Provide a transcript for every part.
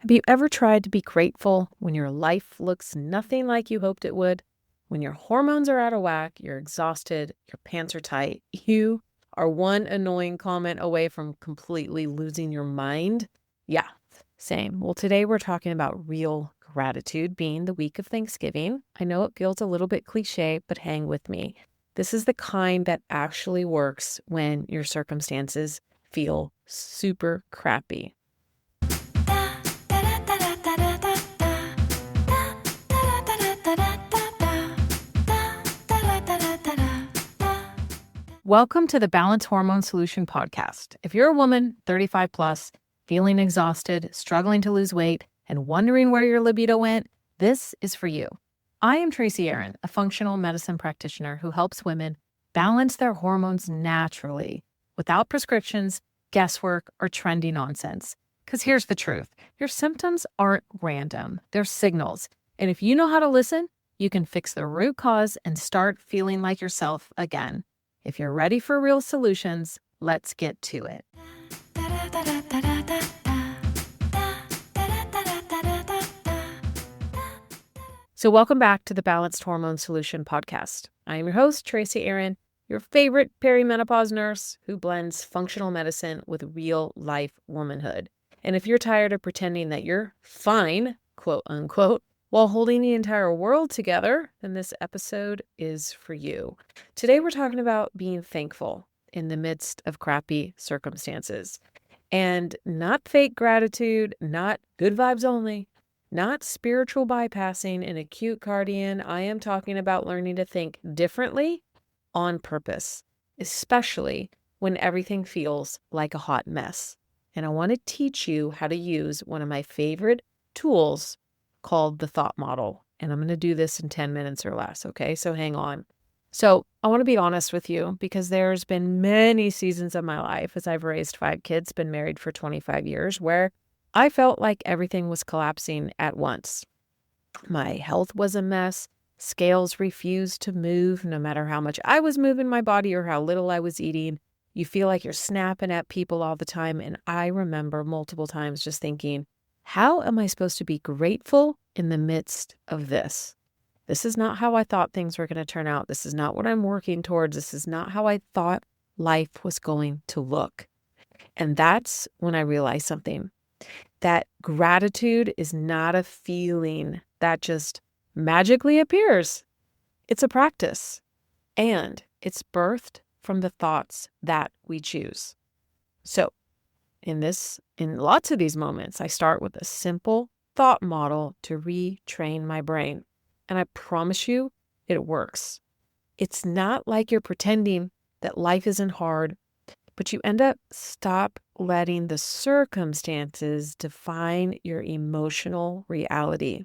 Have you ever tried to be grateful when your life looks nothing like you hoped it would? When your hormones are out of whack, you're exhausted, your pants are tight, you are one annoying comment away from completely losing your mind? Yeah, same. Well, today we're talking about real gratitude, being the week of Thanksgiving. I know it feels a little bit cliche, but hang with me. This is the kind that actually works when your circumstances feel super crappy. Welcome to the Balanced Hormone Solution podcast. If you're a woman, 35 plus, feeling exhausted, struggling to lose weight, and wondering where your libido went, this is for you. I am Tracy Aaron, a functional medicine practitioner who helps women balance their hormones naturally without prescriptions, guesswork, or trendy nonsense. Because here's the truth. Your symptoms aren't random. They're signals. And if you know how to listen, you can fix the root cause and start feeling like yourself again. If you're ready for real solutions, let's get to it. So welcome back to the Balanced Hormone Solution podcast. I am your host, Tracy Aaron, your favorite perimenopause nurse who blends functional medicine with real life womanhood. And if you're tired of pretending that you're fine, quote unquote, while holding the entire world together, then this episode is for you. Today, we're talking about being thankful in the midst of crappy circumstances. And not fake gratitude, not good vibes only, not spiritual bypassing an acute cardian. I am talking about learning to think differently on purpose, especially when everything feels like a hot mess. And I want to teach you how to use one of my favorite tools called the thought model. And I'm going to do this in 10 minutes or less. Okay, so hang on. So I want to be honest with you because there's been many seasons of my life as I've raised 5 kids, been married for 25 years, where I felt like everything was collapsing at once. My health was a mess. Scales refused to move no matter how much I was moving my body or how little I was eating. You feel like you're snapping at people all the time. And I remember multiple times just thinking, how am I supposed to be grateful in the midst of this? This is not how I thought things were going to turn out. This is not what I'm working towards. This is not how I thought life was going to look. And that's when I realized something, that gratitude is not a feeling that just magically appears. It's a practice, and it's birthed from the thoughts that we choose. So in lots of these moments, I start with a simple thought model to retrain my brain. And I promise you, it works. It's not like you're pretending that life isn't hard, but you end up stop letting the circumstances define your emotional reality.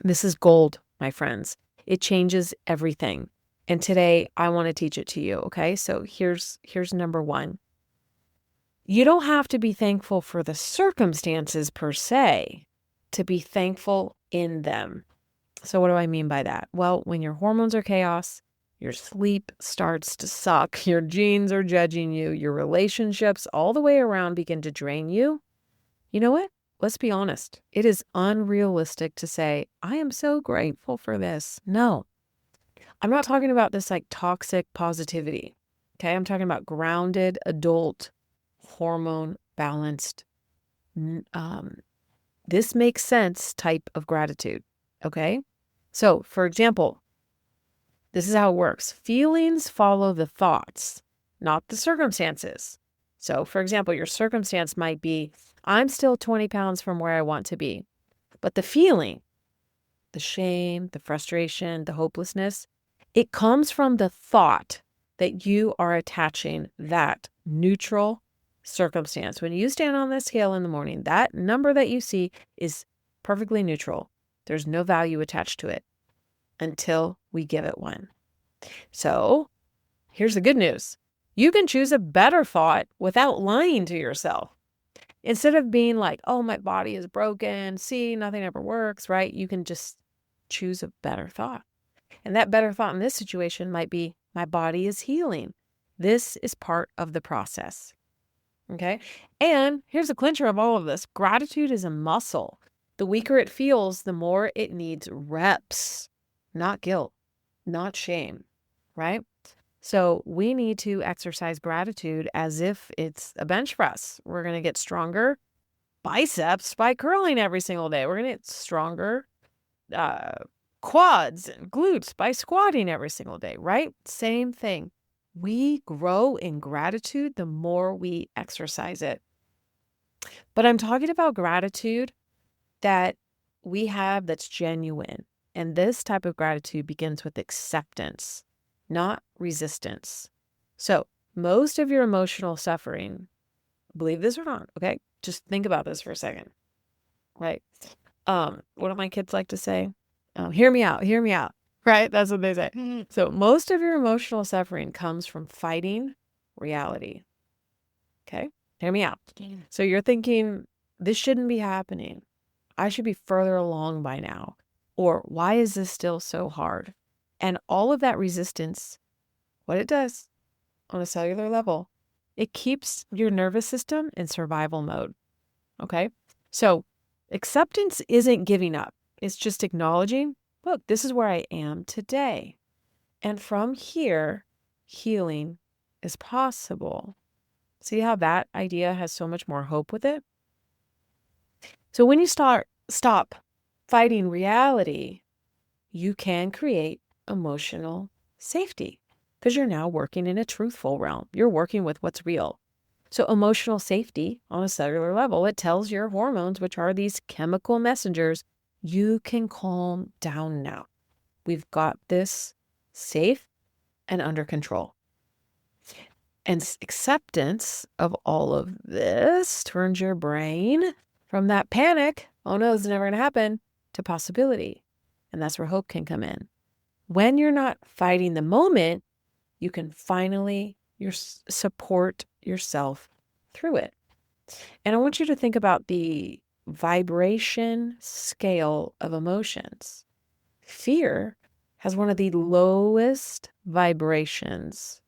This is gold, my friends. It changes everything. And today I want to teach it to you, okay? So here's number 1. You don't have to be thankful for the circumstances per se to be thankful in them. So what do I mean by that? Well, when your hormones are chaos, your sleep starts to suck, your genes are judging you, your relationships all the way around begin to drain you. You know what? Let's be honest. It is unrealistic to say, I am so grateful for this. No, I'm not talking about this like toxic positivity. Okay. I'm talking about grounded, adult, hormone balanced, this makes sense type of gratitude. Okay. So for example, this is how it works. Feelings follow the thoughts, not the circumstances. So for example, your circumstance might be, I'm still 20 pounds from where I want to be. But the feeling, the shame, the frustration, the hopelessness, it comes from the thought that you are attaching that neutral circumstance. When you stand on the scale in the morning, that number that you see is perfectly neutral. There's no value attached to it until we give it one. So here's the good news. You can choose a better thought without lying to yourself. Instead of being like, oh, my body is broken, see, nothing ever works, right? You can just choose a better thought. And that better thought in this situation might be, my body is healing. This is part of the process, Okay. And here's the clincher of all of this. Gratitude is a muscle. The weaker it feels, the more it needs reps, not guilt, not shame, right? So we need to exercise gratitude as if it's a bench press. We're going to get stronger biceps by curling every single day. We're going to get stronger quads and glutes by squatting every single day, right? Same thing. We grow in gratitude the more we exercise it. But I'm talking about gratitude that we have that's genuine. And this type of gratitude begins with acceptance, not resistance. So most of your emotional suffering, believe this or not, okay? Just think about this for a second, right? What do my kids like to say? Hear me out, right? That's what they say. So most of your emotional suffering comes from fighting reality, okay? Hear me out. So you're thinking, this shouldn't be happening. I should be further along by now. Or why is this still so hard? And all of that resistance, what it does on a cellular level, it keeps your nervous system in survival mode. Okay? So acceptance isn't giving up. It's just acknowledging, look, this is where I am today. And from here, healing is possible. See how that idea has so much more hope with it? So when you stop fighting reality, you can create emotional safety because you're now working in a truthful realm. You're working with what's real. So emotional safety on a cellular level, it tells your hormones, which are these chemical messengers, you can calm down now. We've got this safe and under control. And acceptance of all of this turns your brain from that panic, oh no, it's never going to happen, to possibility. And that's where hope can come in. When you're not fighting the moment, you can finally support yourself through it. And I want you to think about the vibration scale of emotions. Fear has one of the lowest vibrations,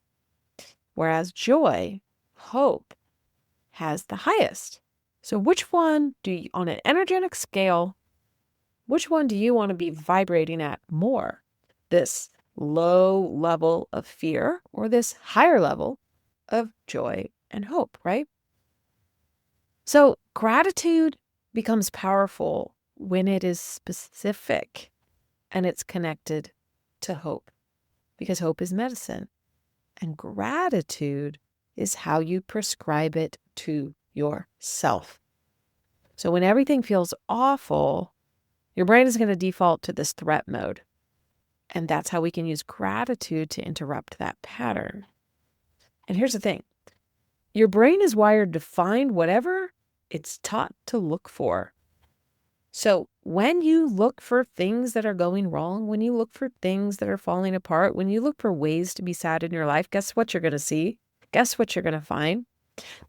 whereas joy, hope, has the highest. So which one do you, on an energetic scale, which one do you want to be vibrating at more? This low level of fear or this higher level of joy and hope, right? So gratitude becomes powerful when it is specific and it's connected to hope, because hope is medicine and gratitude is how you prescribe it to yourself. So when everything feels awful, your brain is going to default to this threat mode. And that's how we can use gratitude to interrupt that pattern. And here's the thing. Your brain is wired to find whatever it's taught to look for. So when you look for things that are going wrong, when you look for things that are falling apart, when you look for ways to be sad in your life, guess what you're going to see? Guess what you're going to find?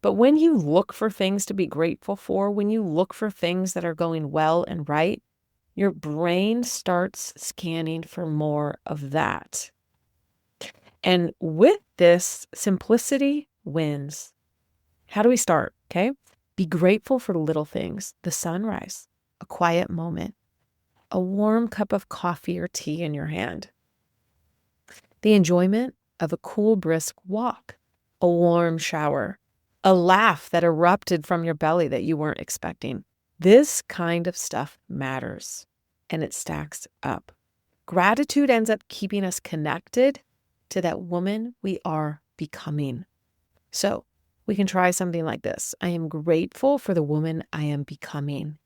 But when you look for things to be grateful for, when you look for things that are going well and right, your brain starts scanning for more of that. And with this, simplicity wins. How do we start? Okay. Be grateful for little things, the sunrise, a quiet moment, a warm cup of coffee or tea in your hand, the enjoyment of a cool, brisk walk, a warm shower, a laugh that erupted from your belly that you weren't expecting. This kind of stuff matters and it stacks up. Gratitude ends up keeping us connected to that woman we are becoming. So we can try something like this. I am grateful for the woman I am becoming,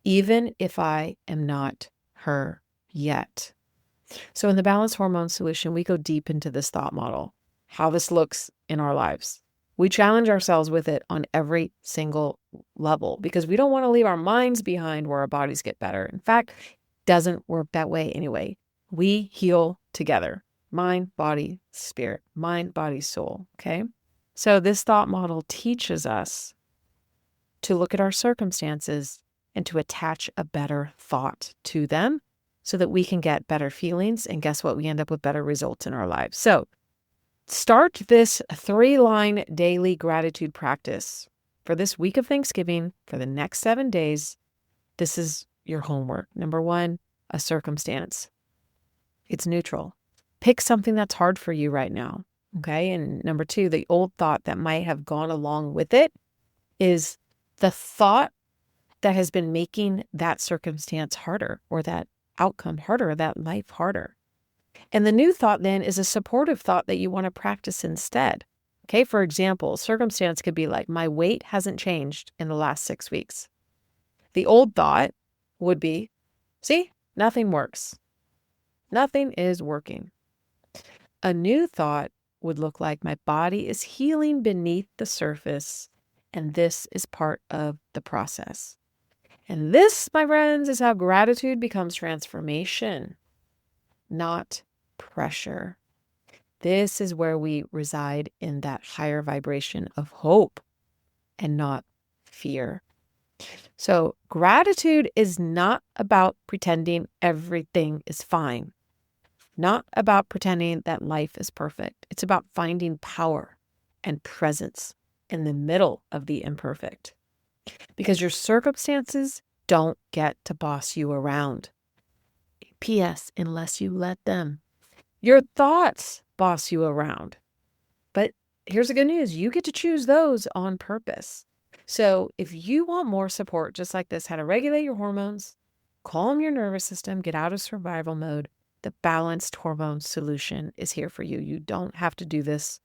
even if I am not her yet. So in the Balanced Hormone Solution, we go deep into this thought model, how this looks in our lives. We challenge ourselves with it on every single level because we don't want to leave our minds behind where our bodies get better. In fact, it doesn't work that way anyway. We heal together. Mind, body, spirit. Mind, body, soul. Okay? So this thought model teaches us to look at our circumstances and to attach a better thought to them so that we can get better feelings. And guess what? We end up with better results in our lives. So start this 3-line daily gratitude practice for this week of Thanksgiving, for the next 7 days, this is your homework. Number 1, a circumstance. It's neutral. Pick something that's hard for you right now. Okay. And number 2, the old thought that might have gone along with it is the thought that has been making that circumstance harder, or that outcome harder, or that life harder. And the new thought then is a supportive thought that you want to practice instead. Okay. For example, circumstance could be like, my weight hasn't changed in the last 6 weeks. The old thought would be, see, nothing works. Nothing is working. A new thought would look like, my body is healing beneath the surface, and this is part of the process. And this, my friends, is how gratitude becomes transformation, not pressure. This is where we reside in that higher vibration of hope and not fear. So gratitude is not about pretending everything is fine, not about pretending that life is perfect. It's about finding power and presence in the middle of the imperfect, because your circumstances don't get to boss you around. P.S. Unless you let them. Your thoughts boss you around. But here's the good news. You get to choose those on purpose. So if you want more support just like this, how to regulate your hormones, calm your nervous system, get out of survival mode, the Balanced Hormone Solution is here for you. You don't have to do this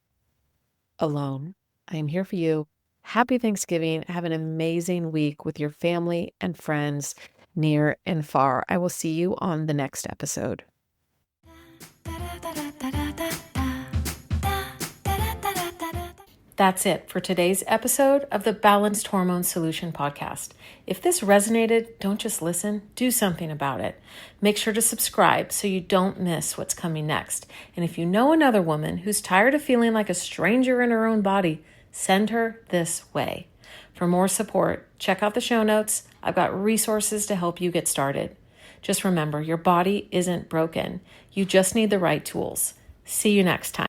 alone. I am here for you. Happy Thanksgiving. Have an amazing week with your family and friends near and far. I will see you on the next episode. That's it for today's episode of the Balanced Hormone Solution podcast. If this resonated, don't just listen, do something about it. Make sure to subscribe so you don't miss what's coming next. And if you know another woman who's tired of feeling like a stranger in her own body, send her this way. For more support, check out the show notes. I've got resources to help you get started. Just remember, your body isn't broken. You just need the right tools. See you next time.